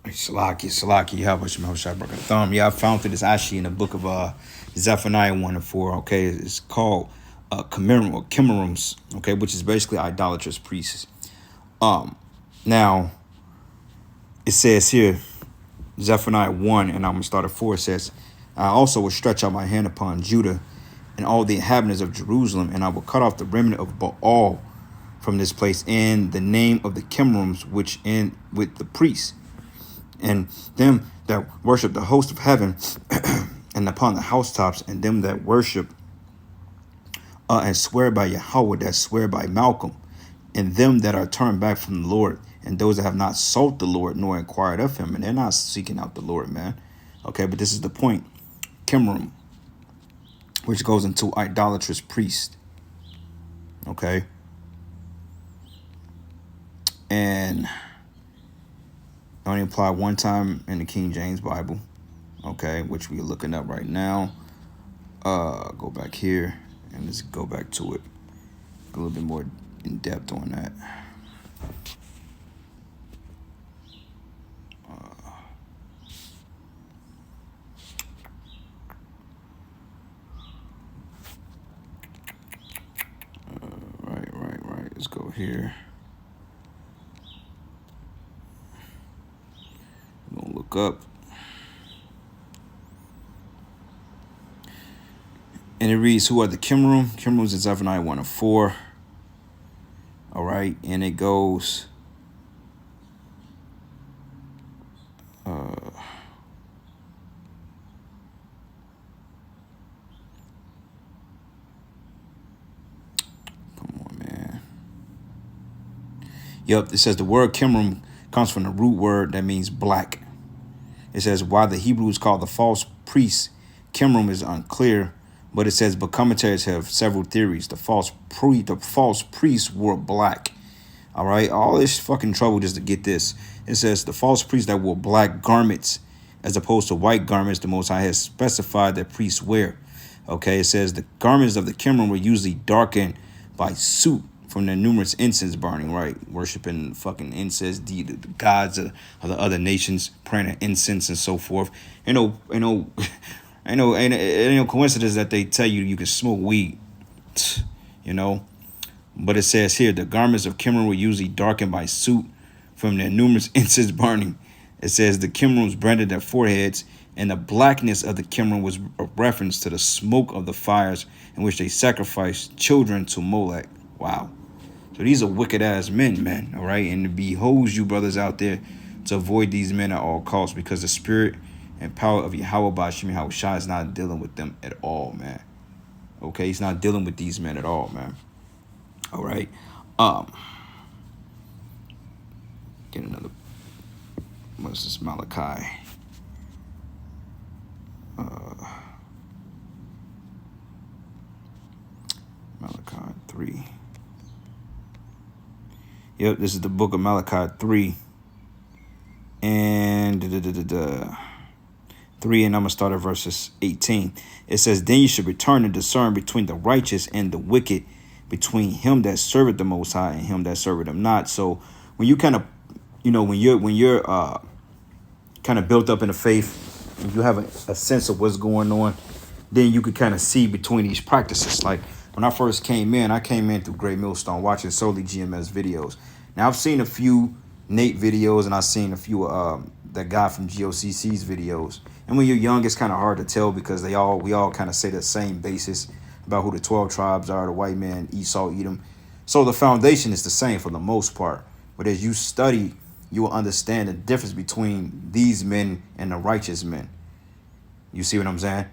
Salaki, how about you, thumb? Yeah, I found it. It's actually in the book of Zephaniah 1 and 4. Okay, it's called Chimerum or Chimerums, okay, which is basically idolatrous priests. Now it says here, Zephaniah 1, and I'm gonna start at 4. It says, I also will stretch out my hand upon Judah and all the inhabitants of Jerusalem, and I will cut off the remnant of Baal from this place in the name of the Chimerums, which in with the priests, and them that worship the host of heaven, and upon the housetops, and them that worship and swear by Yahweh, that swear by Malcolm, and them that are turned back from the Lord, and those that have not sought the Lord nor inquired of him, and they're not seeking out the Lord, man. Okay, but this is the point. Chimerum, which goes into idolatrous priest. Okay. And only apply one time in the King James Bible. Okay, which we're looking up right now. Go back here and let's go back to it. A little bit more in depth on that. Right. Let's go here. I'm gonna look up. And it reads, who are the Chimerum? Chimerums is Zephaniah 1 and 4. All right, and it goes. Come on, man. Yep, it says the word Chimerum comes from the root word that means black. It says why the Hebrews call the false priests Chimerum is unclear, but it says, but commentators have several theories. The false priests wore black. All right, all this fucking trouble just to get this. It says the false priests that wore black garments as opposed to white garments the Most High has specified that priests wear. Okay, it says the garments of the Chimerum were usually darkened by soot from their numerous incense burning, right? Worshiping fucking incense, the gods of the other nations, praying at incense and so forth. Ain't no coincidence that they tell you can smoke weed, you know. But it says here the garments of Chimerum were usually darkened by soot from their numerous incense burning. It says the Chimerums branded their foreheads, and the blackness of the Chimerum was a reference to the smoke of the fires in which they sacrificed children to Molech. Wow. So these are wicked ass men, man. All right. And it behoves you brothers out there to avoid these men at all costs, because the spirit and power of Yahweh Bashim Yahushua is not dealing with them at all, man. Okay. He's not dealing with these men at all, man. All right. Get another. What's this? Malachi. Malachi 3. Yep, this is the book of Malachi 3. And 3, and I'm going to start at verses 18. It says, then you should return and discern between the righteous and the wicked, between him that serveth the Most High and him that serveth him not. So when you kind of, when you're kind of built up in the faith, and you have a sense of what's going on, then you could kind of see between these practices. Like when I first came in, through Great Millstone watching solely GMS videos. Now I've seen a few Nate videos, and I've seen a few that guy from GOCC's videos. And when you're young, it's kind of hard to tell because we all kind of say the same basis about who the 12 tribes are, the white man, Esau, Edom. So the foundation is the same for the most part. But as you study, you will understand the difference between these men and the righteous men. You see what I'm saying?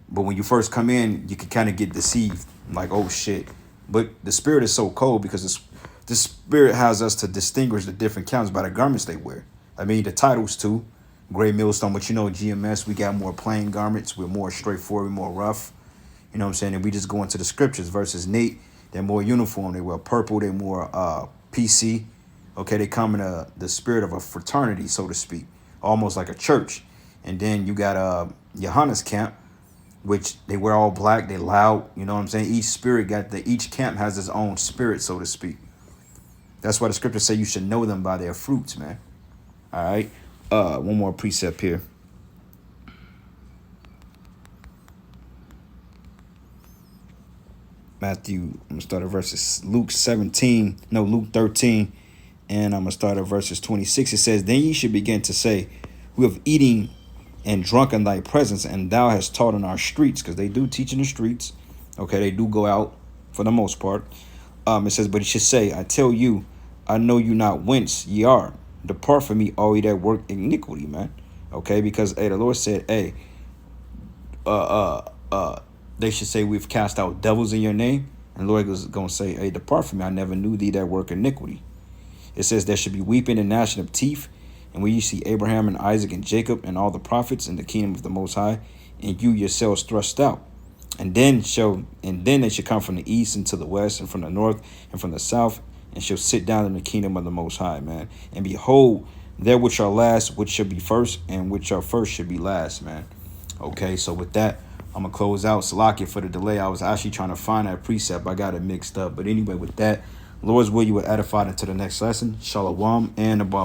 But when you first come in, you can kind of get deceived. Like, oh, shit. But the spirit is so cold because the spirit has us to distinguish the different counts by the garments they wear. I mean, the titles, too. Great Millstone, but GMS, we got more plain garments. We're more straightforward, more rough. You know what I'm saying? And we just go into the scriptures versus Nate. They're more uniform. They wear purple. They're more PC. Okay, they come in the spirit of a fraternity, so to speak, almost like a church. And then you got Johanna's camp, which they wear all black. They loud. You know what I'm saying? Each camp has its own spirit, so to speak. That's why the scriptures say you should know them by their fruits, man. All right. one more precept here. I'm gonna start at verses Luke 13, and I'm gonna start at verses 26. It says, "Then ye should begin to say, we have eaten and drunk in thy presence, and thou hast taught in our streets," because they do teach in the streets. Okay, they do go out for the most part. It says, "But he should say, I tell you, I know you not whence ye are. Depart from me, all ye that work iniquity," man. Okay, because the Lord said, hey, they should say, we've cast out devils in your name. And the Lord is going to say, hey, depart from me, I never knew thee that work iniquity. It says there should be weeping and gnashing of teeth. And when you see Abraham and Isaac and Jacob and all the prophets in the kingdom of the Most High, and you yourselves thrust out. And then they shall come from the east and to the west, and from the north and from the south, and shall sit down in the kingdom of the Most High, man. And behold, there which are last, which shall be first, and which are first should be last, man. Okay, so with that, I'm going to close out. Salakia for the delay. I was actually trying to find that precept. I got it mixed up. But anyway, with that, Lord's will, you will edify into the next lesson. Shalom and above.